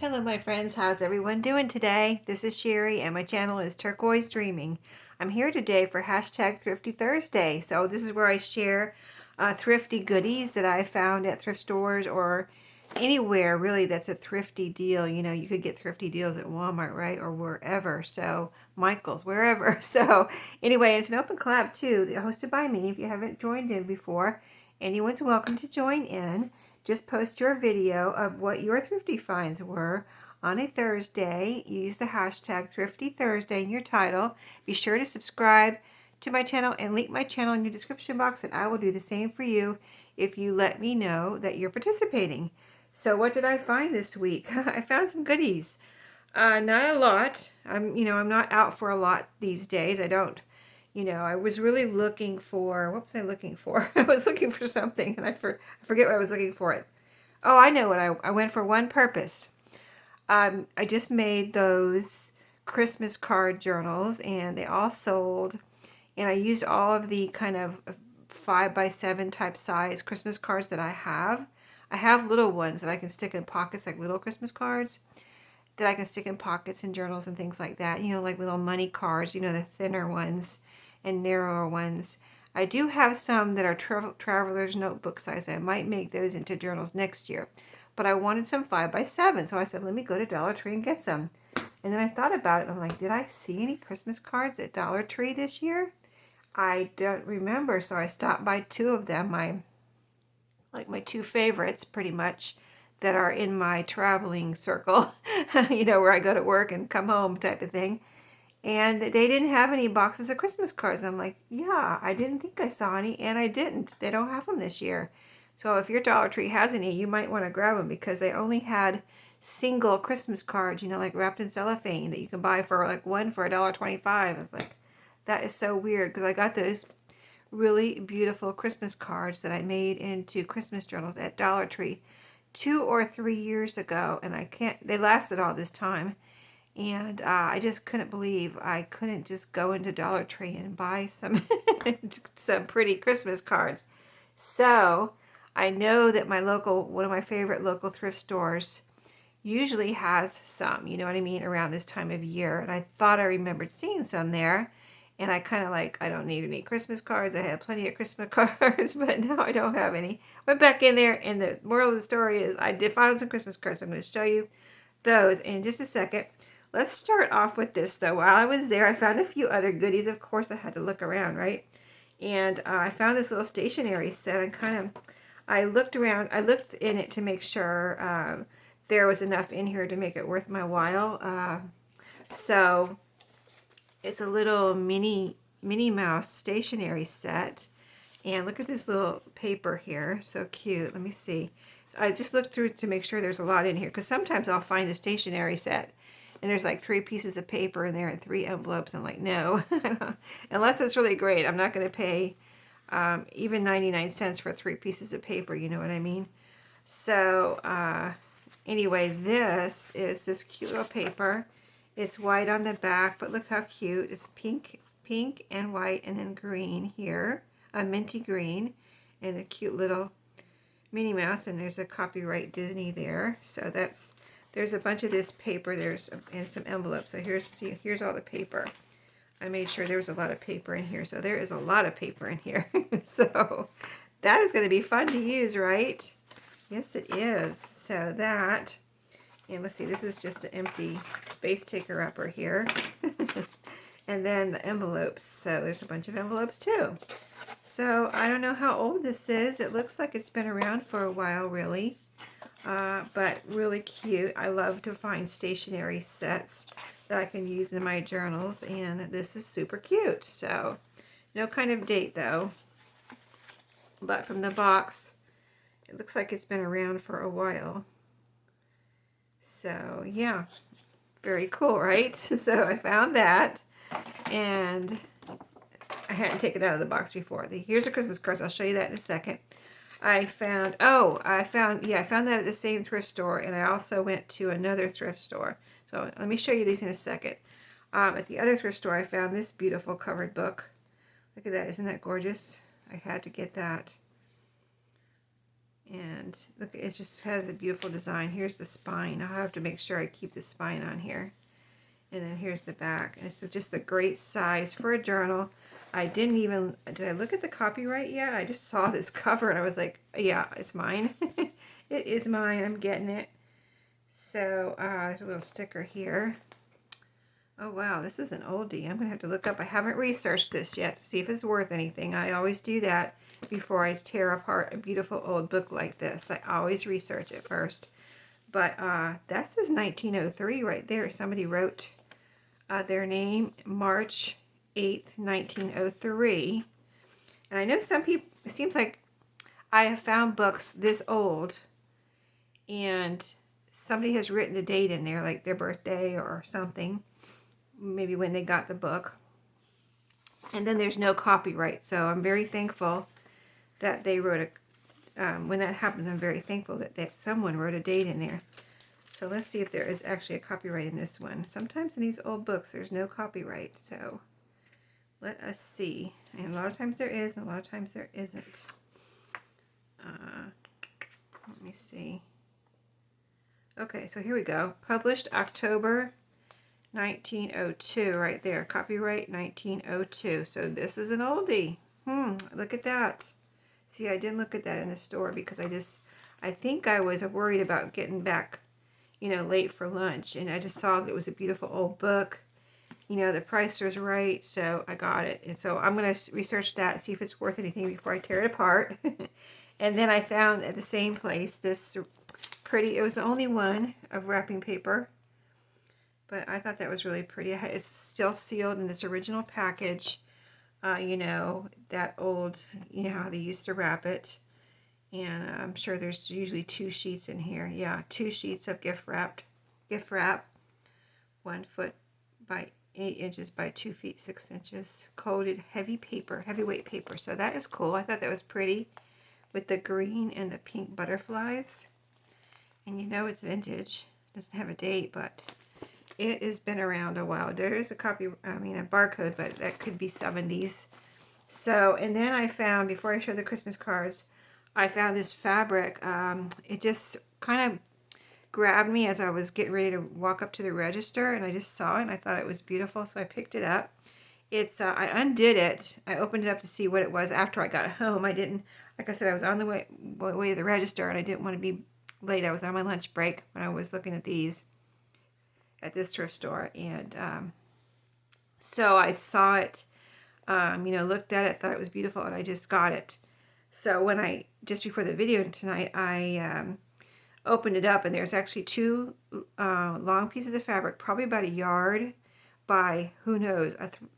Hello my friends, how's everyone doing today? This is Sherry and my channel is Turquoise Dreaming. I'm here today for hashtag Thrifty Thursday. So this is where I share thrifty goodies that I found at thrift stores or anywhere really that's a thrifty deal. You know, you could get thrifty deals at Walmart, right? Or wherever. So Michael's, wherever. So anyway, it's an open collab too, hosted by me. If you haven't joined in before, anyone's welcome to join in. Just post your video of what your thrifty finds were on a Thursday. Use the hashtag Thrifty Thursday in your title. Be sure to subscribe to my channel and link my channel in your description box, and I will do the same for you if you let me know that you're participating. So what did I find this week? I found some goodies. Not a lot. I'm not out for a lot these days. I was really looking for, what was I looking for? I was looking for something, and I forget what I was looking for. Oh, I know what I went for one purpose. I just made those Christmas card journals, and they all sold, and I used all of the kind of 5x7 type size Christmas cards that I have. I have little ones that I can stick in pockets, like little Christmas cards that I can stick in pockets and journals and things like that. Like little money cards, the thinner ones and narrower ones. I do have some that are traveler's notebook size. I might make those into journals next year. But I wanted some 5x7, so I said, let me go to Dollar Tree and get some. And then I thought about it, and I'm like, did I see any Christmas cards at Dollar Tree this year? I don't remember, so I stopped by two of them, my two favorites, pretty much, that are in my traveling circle, where I go to work and come home type of thing. And they didn't have any boxes of Christmas cards. I'm like, yeah, I didn't think I saw any, and I didn't. They don't have them this year. So if your Dollar Tree has any, you might want to grab them, because they only had single Christmas cards, like wrapped in cellophane, that you can buy for like one for $1.25. I was like, that is so weird, because I got those really beautiful Christmas cards that I made into Christmas journals at Dollar Tree 2 or 3 years ago, and they lasted all this time. And I just couldn't believe I couldn't just go into Dollar Tree and buy some some pretty Christmas cards. So I know that one of my favorite local thrift stores usually has some, you know what I mean, around this time of year. And I thought I remembered seeing some there. And I kind of I don't need any Christmas cards. I had plenty of Christmas cards, but now I don't have any. Went back in there, and the moral of the story is I did find some Christmas cards. So I'm going to show you those in just a second. Let's start off with this, though. While I was there, I found a few other goodies. Of course, I had to look around, right? And I found this little stationery set. I looked around. I looked in it to make sure there was enough in here to make it worth my while. So it's a little Minnie Mouse stationery set. And look at this little paper here. So cute. Let me see. I just looked through to make sure there's a lot in here, because sometimes I'll find a stationery set and there's like 3 pieces of paper in there and 3 envelopes. I'm like, no, unless it's really great, I'm not going to pay even 99 cents for 3 pieces of paper. You know what I mean? So anyway, this is this cute little paper. It's white on the back, but look how cute. It's pink and white, and then green here, a minty green, and a cute little Minnie Mouse, and there's a copyright Disney there. So there's a bunch of this paper. And some envelopes. So here's all the paper. I made sure there was a lot of paper in here. So there is a lot of paper in here. So that is going to be fun to use, right? Yes, it is. So that, and let's see, this is just an empty space taker upper here. And then the envelopes. So there's a bunch of envelopes too. So I don't know how old this is. It looks like it's been around for a while, really. But really cute. I love to find stationery sets that I can use in my journals, and this is super cute. So no kind of date though, but from the box it looks like it's been around for a while. So yeah, very cool, right? So I found that, and I hadn't taken it out of the box before. Here's the Christmas cards. I'll show you that in a second. I found that at the same thrift store, and I also went to another thrift store. So let me show you these in a second. At the other thrift store, I found this beautiful covered book. Look at that. Isn't that gorgeous? I had to get that. And look, it just has a beautiful design. Here's the spine. I'll have to make sure I keep the spine on here. And then here's the back. And it's just a great size for a journal. Did I look at the copyright yet? I just saw this cover and I was like, yeah, it's mine. It is mine. I'm getting it. So there's a little sticker here. Oh wow, this is an oldie. I'm going to have to look up. I haven't researched this yet to see if it's worth anything. I always do that before I tear apart a beautiful old book like this. I always research it first. But that says 1903 right there. Somebody wrote their name, March 8th, 1903. And I know some people, it seems like I have found books this old and somebody has written a date in there, like their birthday or something, maybe when they got the book. And then there's no copyright, so I'm very thankful that they wrote when that happens, I'm very thankful that someone wrote a date in there. So let's see if there is actually a copyright in this one. Sometimes in these old books there's no copyright, so let us see. And a lot of times there is, and a lot of times there isn't. Let me see. Okay, so here we go. Published October 1902, right there. Copyright 1902. So this is an oldie. Look at that. See, I didn't look at that in the store because I think I was worried about getting back, late for lunch. And I just saw that it was a beautiful old book. The price was right, so I got it. And so I'm going to research that, see if it's worth anything before I tear it apart. And then I found at the same place this pretty, it was the only one of wrapping paper. But I thought that was really pretty. It's still sealed in this original package. That old, how they used to wrap it. And I'm sure there's usually 2 sheets in here. Yeah, 2 sheets of gift wrap. 1 foot by 8 inches by 2 feet 6 inches. Coated heavyweight paper. So that is cool. I thought that was pretty with the green and the pink butterflies. And it's vintage. It doesn't have a date, but it has been around a while. There's a barcode, but that could be 70s. So, and then I found, before I show the Christmas cards, I found this fabric. It just kind of grabbed me as I was getting ready to walk up to the register, and I just saw it, and I thought it was beautiful, so I picked it up. I undid it. I opened it up to see what it was after I got home. I didn't, like I said, I was on the way to the register, and I didn't want to be late. I was on my lunch break when I was looking at these at this thrift store, and so I saw it, looked at it, thought it was beautiful, and I just got it. So just before the video tonight, I opened it up, and there's actually 2 long pieces of fabric, probably about 1 yard by, who knows,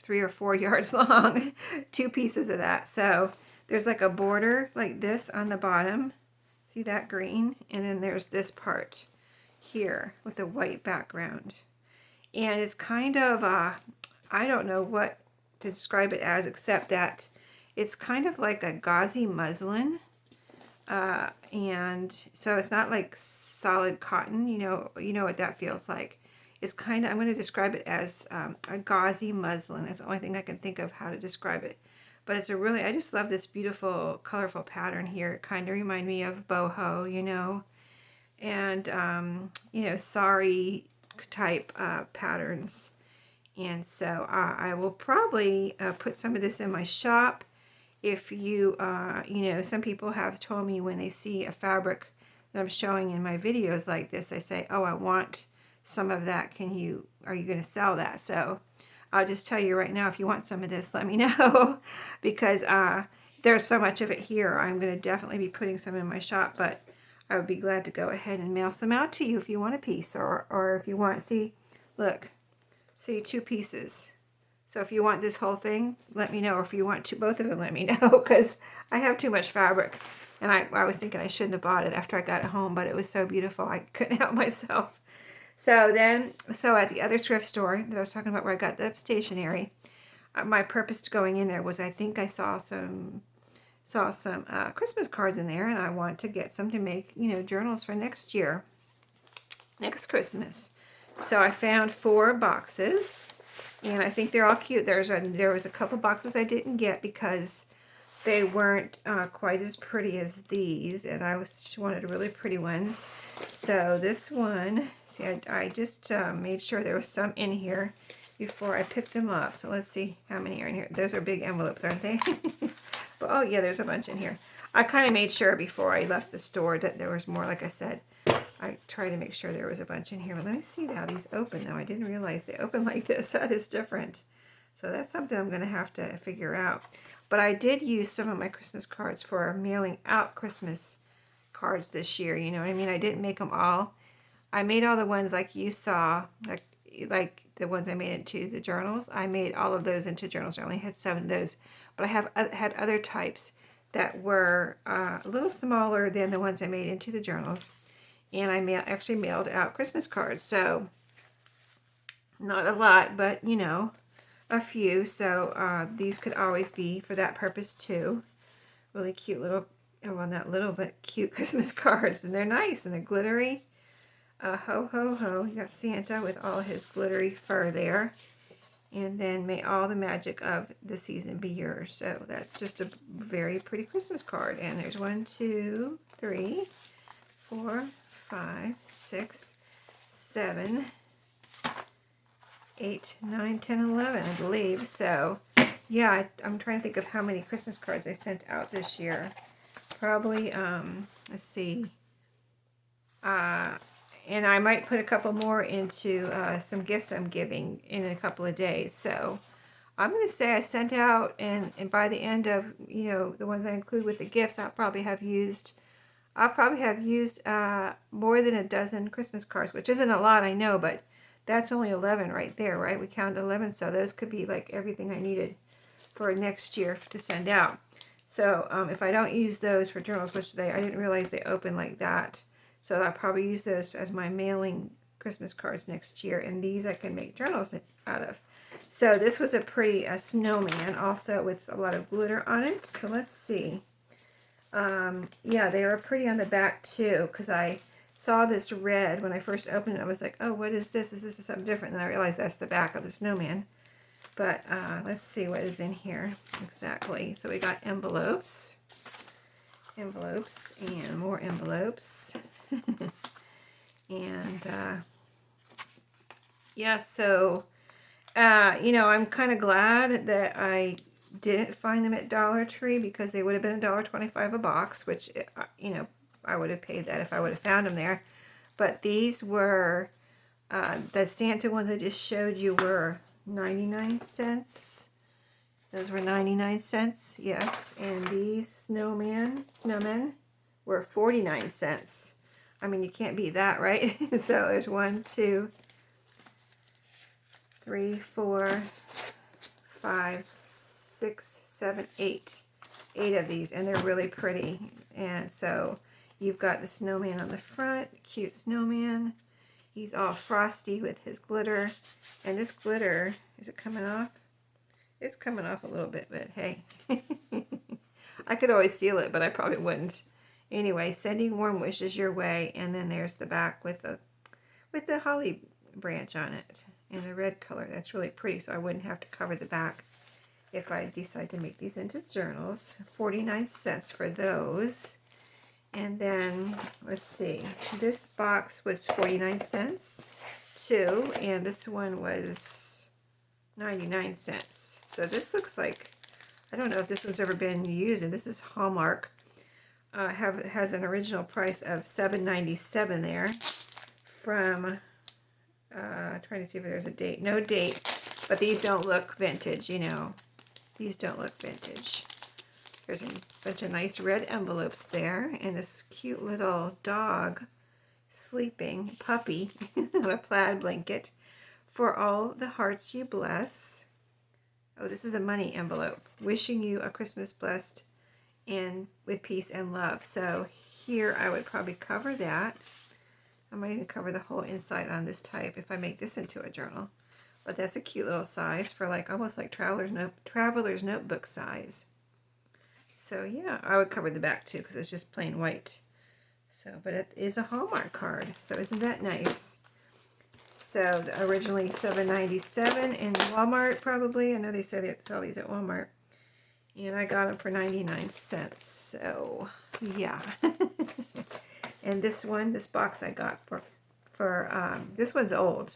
3 or 4 yards long, 2 pieces of that. So there's like a border like this on the bottom. See that green? And then there's this part here with a white background. And it's kind of, I don't know what to describe it as, except that it's kind of like a gauzy muslin. And so it's not like solid cotton, you know what that feels like. It's kind of, I'm going to describe it as a gauzy muslin. That's the only thing I can think of how to describe it. But it's I just love this beautiful, colorful pattern here. It kind of reminds me of boho, and, sari type patterns. And so I will probably put some of this in my shop. If you, some people have told me when they see a fabric that I'm showing in my videos like this, they say, oh, I want some of that. Are you going to sell that? So I'll just tell you right now, if you want some of this, let me know, because there's so much of it here. I'm going to definitely be putting some in my shop, but I would be glad to go ahead and mail some out to you if you want a piece, or if you want, see 2 pieces. So if you want this whole thing, let me know, or if you want both of them, let me know, because I have too much fabric, and I was thinking I shouldn't have bought it after I got it home, but it was so beautiful I couldn't help myself. So at the other thrift store that I was talking about, where I got the stationery, my purpose to going in there was, I think I saw some Christmas cards in there, and I want to get some to make journals for next Christmas. So I found 4 boxes, and I think they're all cute. There was a couple boxes I didn't get because they weren't quite as pretty as these, and I wanted really pretty ones. So this one, see, I just made sure there was some in here before I picked them up. So let's see how many are in here. Those are big envelopes, aren't they? But, oh yeah, there's a bunch in here. I kind of made sure before I left the store that there was more. Like I said, I tried to make sure there was a bunch in here. But let me see how these open, though. I didn't realize they open like this. That is different. So that's something I'm going to have to figure out. But I did use some of my Christmas cards for mailing out Christmas cards this year. You know what I mean? I didn't make them all. I made all the ones like you saw, like the ones I made into the journals. I made all of those into journals. I only had 7 of those. But I have had other types that were a little smaller than the ones I made into the journals. And I actually mailed out Christmas cards. So not a lot, but you know, a few. So these could always be for that purpose too. Really cute little, well, not little, but cute Christmas cards. And they're nice and they're glittery. Ho, ho, ho. You got Santa with all his glittery fur there. And then may all the magic of the season be yours. So that's just a very pretty Christmas card. And there's 1, 2, 3, 4, 5, 6, 7, 8, 9, 10, 11, I believe. So yeah, I'm trying to think of how many Christmas cards I sent out this year. Probably, let's see. And I might put a couple more into some gifts I'm giving in a couple of days. So I'm going to say I sent out, and by the end of, you know, the ones I include with the gifts, I'll probably have used more than a dozen Christmas cards, which isn't a lot, I know, but that's only 11 right there, right? We counted 11, so those could be like everything I needed for next year to send out. So if I don't use those for journals, which I didn't realize they open like that, so I'll probably use those as my mailing Christmas cards next year, and these I can make journals out of. So this was a pretty snowman, also with a lot of glitter on it. So let's see. Yeah, they were pretty on the back too, because I saw this red when I first opened it. I was like, oh, what is this? Is this something different? And I realized that's the back of the snowman. But let's see what is in here exactly. So we got envelopes, and more envelopes. And yeah, so you know, I'm kind of glad that I didn't find them at Dollar Tree, because they would have been $1.25 a box, which, you know, I would have paid that if I would have found them there. But these were the Santa ones I just showed you were 99 cents. Those were 99 cents, yes. And these snowmen were 49 cents. I mean, you can't beat that, right? So there's 1, 2, 3, 4, 5, 6, 7, 8. 8 of these, and they're really pretty. And so you've got the snowman on the front, cute snowman. He's all frosty with his glitter. And this glitter, is it coming off? It's coming off a little bit, but hey. I could always seal it, but I probably wouldn't. Anyway, sending warm wishes your way, and then there's the back with the holly branch on it in the red color. That's really pretty, so I wouldn't have to cover the back if I decide to make these into journals. 49 cents for those. And then, let's see, this box was 49 cents too, and this one was 99 cents. So this looks like, I don't know if this one's ever been used, and this is Hallmark. Has an original price of $7.97 there from, trying to see if there's a date. No date, but these don't look vintage, you know. These don't look vintage. There's a bunch of nice red envelopes there, and this cute little dog sleeping puppy on a plaid blanket. For all the hearts you bless. Oh, this is a money envelope. Wishing you a Christmas blessed and with peace and love. So here I would probably cover that. I might even cover the whole inside on this type if I make this into a journal. But that's a cute little size for like almost like traveler's notebook size. So yeah, I would cover the back too because it's just plain white. So, but it is a Hallmark card. So isn't that nice? So originally $7.97 in Walmart probably. I know they said they sell these at Walmart. And I got them for 99 cents. So, yeah. And this box I got this one's old.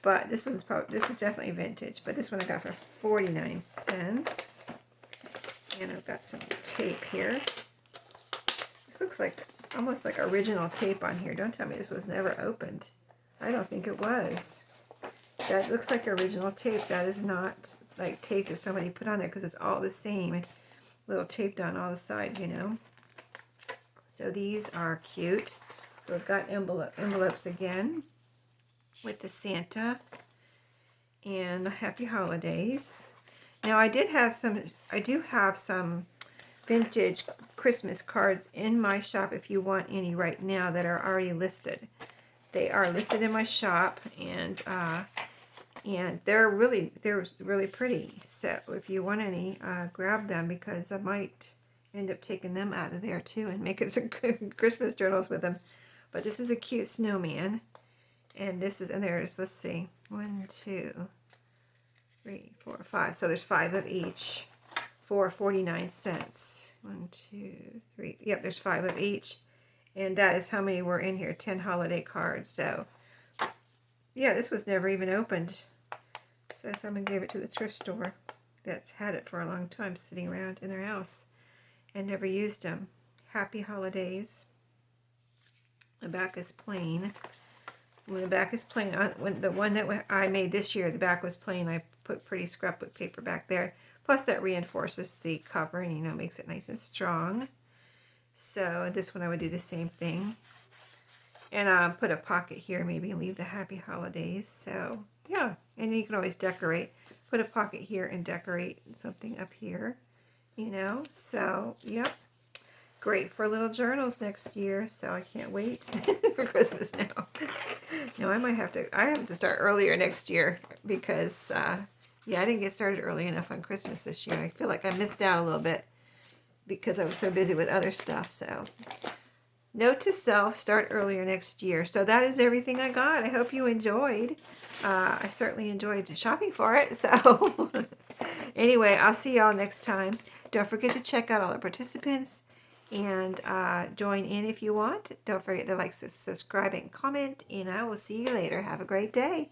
But this is definitely vintage. But this one I got for 49 cents. And I've got some tape here. This looks like almost like original tape on here. Don't tell me this was never opened. I don't think it was. That looks like original tape. That is not like tape that somebody put on there because it's all the same. Little taped on all the sides, you know. So these are cute. So we've got envelopes again with the Santa and the Happy Holidays. Now I do have some vintage Christmas cards in my shop if you want any right now that are already listed. They are listed in my shop, and they're really pretty. So if you want any, grab them, because I might end up taking them out of there too and making some Christmas journals with them. But this is a cute snowman, and there's, let's see, 1, 2, 3, 4, 5. So there's 5 of each for 49 cents. 1, 2, 3. Yep, there's 5 of each. And that is how many were in here, 10 holiday cards. So, yeah, this was never even opened. So someone gave it to the thrift store that's had it for a long time sitting around in their house and never used them. Happy Holidays. The back is plain. When the back is plain, when the one that I made this year, the back was plain. I put pretty scrapbook paper back there. Plus that reinforces the cover and, you know, makes it nice and strong. So this one I would do the same thing. And put a pocket here, maybe leave the Happy Holidays. So, yeah. And you can always decorate. Put a pocket here and decorate something up here. You know? So, yep. Great for little journals next year. So I can't wait for Christmas now. No, I have to start earlier next year because, yeah, I didn't get started early enough on Christmas this year. I feel like I missed out a little bit because I was so busy with other stuff. So, note to self, start earlier next year. So that is everything I got. I hope you enjoyed. I certainly enjoyed shopping for it. So, anyway, I'll see y'all next time. Don't forget to check out all the participants and join in if you want. Don't forget to like, subscribe, and comment. And I will see you later. Have a great day.